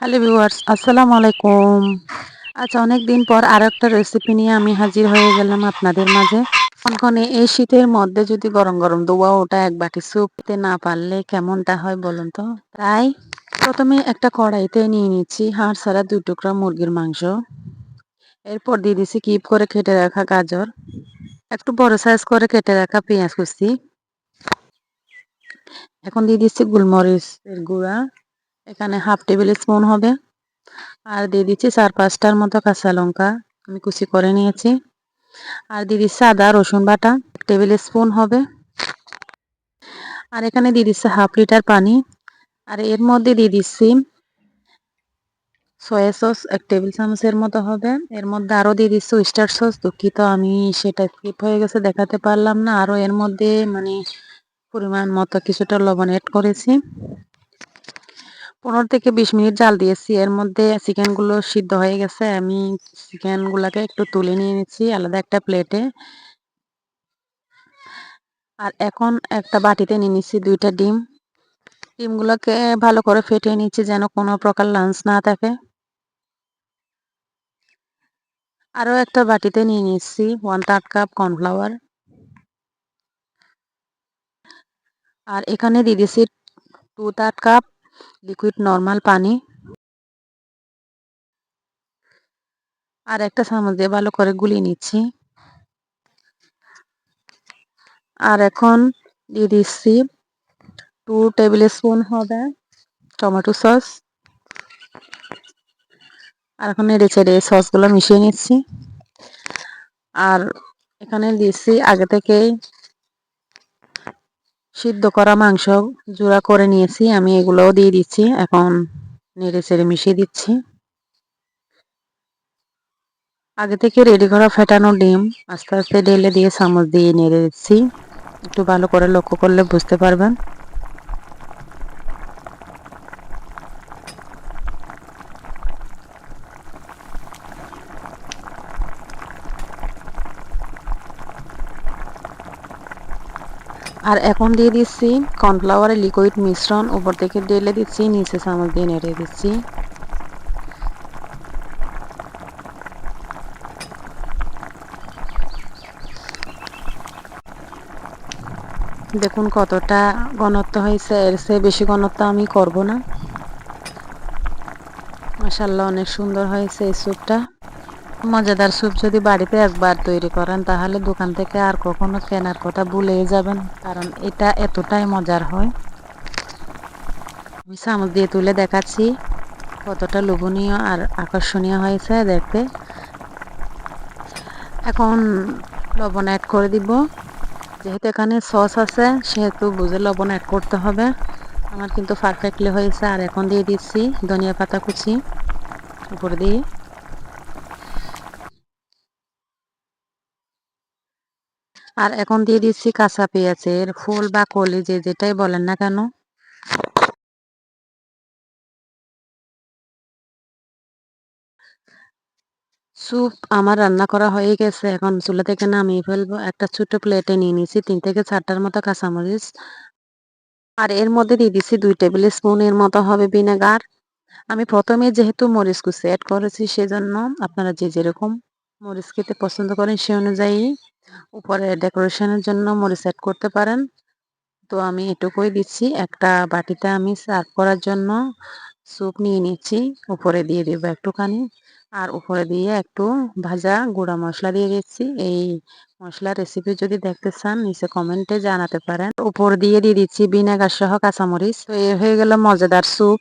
Hello viewers, আসসালামু আলাইকুম। আচ্ছা, অনেকদিন পর আরেকটা রেসিপি নিয়ে আমি হাজির হয়ে গেলাম আপনাদের মাঝে। কনকনে এই শীতের মধ্যে যদি গরম গরম দোয়া ওটা এক বাটি স্যুপ খেতে না পারলে কেমনটা হয় বলুন তো? তাই প্রথমে একটা কড়াইতে নিয়ে নিচ্ছি হাড় ছাড়া ২ টুকরা মুরগির মাংস। এরপর দিয়ে দিচ্ছি কিউব করে কেটে রাখা গাজর, একটু বড় সাইজ করে কেটে রাখা পেঁয়াজ কুচি। এখন দিয়ে দিচ্ছি গোলমরিচের গুঁড়া, এখানে হাফ টেবিল স্পুন হবে। আর দিয়ে দিচ্ছি ৪-৫টার মতো কাঁচা লঙ্কা আমি কুচি করে নিয়েছি। আর দিয়ে দিচ্ছি আদা রসুন বাটা ১ টেবিল স্পুন হবে। আর এখানে দিয়ে দিচ্ছি হাফ লিটার পানি। আর এর মধ্যে দিয়ে দিচ্ছি সয়া সস ১ টেবিল চামচের মতো হবে। এর মধ্যে আরও দিয়ে দিচ্ছি ওয়েস্টার সস, দুঃখিত আমি সেটা স্কিপ হয়ে গেছে দেখাতে পারলাম না। আরও এর মধ্যে পরিমাণ মতো কিছুটা লবণ এড করেছি। ১৫ থেকে ২০ মিনিট জাল দিয়েছি। এর মধ্যে চিকেনগুলো সিদ্ধ হয়ে গেছে। আমি চিকেনগুলাকে একটু তুলে নিয়ে নিচ্ছি আলাদা একটা প্লেটে। আর এখন একটা বাটিতে নিয়ে নিচ্ছি ২টা ডিম। ডিমগুলোকে ভালো করে ফেটিয়ে নিচ্ছি যেন কোনো প্রকার লাঞ্চ না থাকে। আরও একটা বাটিতে নিয়ে নিচ্ছি 1/3 কাপ কর্নফ্লাওয়ার। আর এখানে দিয়ে দিচ্ছি 2/3 কাপ লিকুইড নরমাল পানি। আর একটা চামচ দিয়ে ভালো করে গুলিয়ে নিচ্ছি। আর এখন দিয়ে দিচ্ছি 2 টেবিল স্পুন হবে টমেটো সস। আর এখন নেড়েচেড়ে এই সসগুলো মিশিয়ে নিচ্ছি। আর এখানে দিচ্ছি আগে থেকেই সিদ্ধ করা মাংস জোড়া করে নিয়েছি আমি, এগুলোও দিয়ে দিচ্ছি। এখন নেড়েচেড়ে মিশিয়ে দিচ্ছি। আগে থেকে রেডি করা ফেটানো ডিম আস্তে আস্তে ঢেলে দিয়ে চামচ দিয়ে নেড়ে দিচ্ছি। একটু ভালো করে লক্ষ্য করলে বুঝতে পারবেন। আর এখন দিয়ে দিচ্ছি কর্নফ্লাওয়ারের লিকুইড মিশ্রণ, উপর থেকে ঢেলে দিচ্ছি, নিচে চামচ দিয়ে নেড়ে দিচ্ছি। দেখুন কতটা ঘনত্ব হয়েছে, এর চেয়ে বেশি ঘনত্ব আমি করব না। মাশাআল্লাহ, অনেক সুন্দর হয়েছে এই স্যুপটা। মজাদার স্যুপ যদি বাড়িতে একবার তৈরি করেন তাহলে দোকান থেকে আর কখনো কেনার কথা ভুলেই যাবেন, কারণ এটা এতটাই মজার হয়। আমি চামচ দিয়ে তুলে দেখাচ্ছি কতটা লোভনীয় আর আকর্ষণীয় হয়েছে দেখতে। এখন লবণ অ্যাড করে দিব। যেহেতু এখানে সস আছে সেহেতু বুঝে লবণ অ্যাড করতে হবে। আমার কিন্তু পারফেক্টলি হয়েছে। আর এখন দিয়ে দিচ্ছি ধনিয়া পাতা কুচি উপর দিয়ে। আর এখন দিয়ে দিচ্ছি কাঁচা পেঁয়াজের ফুল বা কলি যে যেটাই বলেন না কেন। স্যুপ আমার রান্না করা হয়ে গেছে, এখন চুলা থেকে নামিয়ে ফেলবো। একটা ছোট প্লেটে নিয়ে নিয়েছি ৩ থেকে ৪টার মতো কাঁচামরিচ। আর এর মধ্যে দিয়ে দিচ্ছি ২ টেবিল স্পুনের মতো হবে ভিনেগার। আমি প্রথমে যেহেতু মরিচ কুচি অ্যাড করেছি সেজন্য আপনারা যে যেরকম মরিচ খেতে পছন্দ করেন সে অনুযায়ী উপরে ডেকোরেশনের জন্য মরিচ অ্যাড করতে পারেন। তো আমি এটুকুই দিচ্ছি। একটা বাটিতে আমি সার্ভ করার জন্য স্যুপ নিয়ে নিচ্ছি। উপরে দিয়ে দেবো একটুখানি। আর উপরে দিয়ে একটু ভাজা গুঁড়া মশলা দিয়ে দিচ্ছি। এই মশলার রেসিপি যদি দেখতে চান নিচে কমেন্টে জানাতে পারেন। উপর দিয়ে দিচ্ছি ভিনেগার সহ কাঁচামরিচ। তো এ হয়ে গেল মজাদার স্যুপ।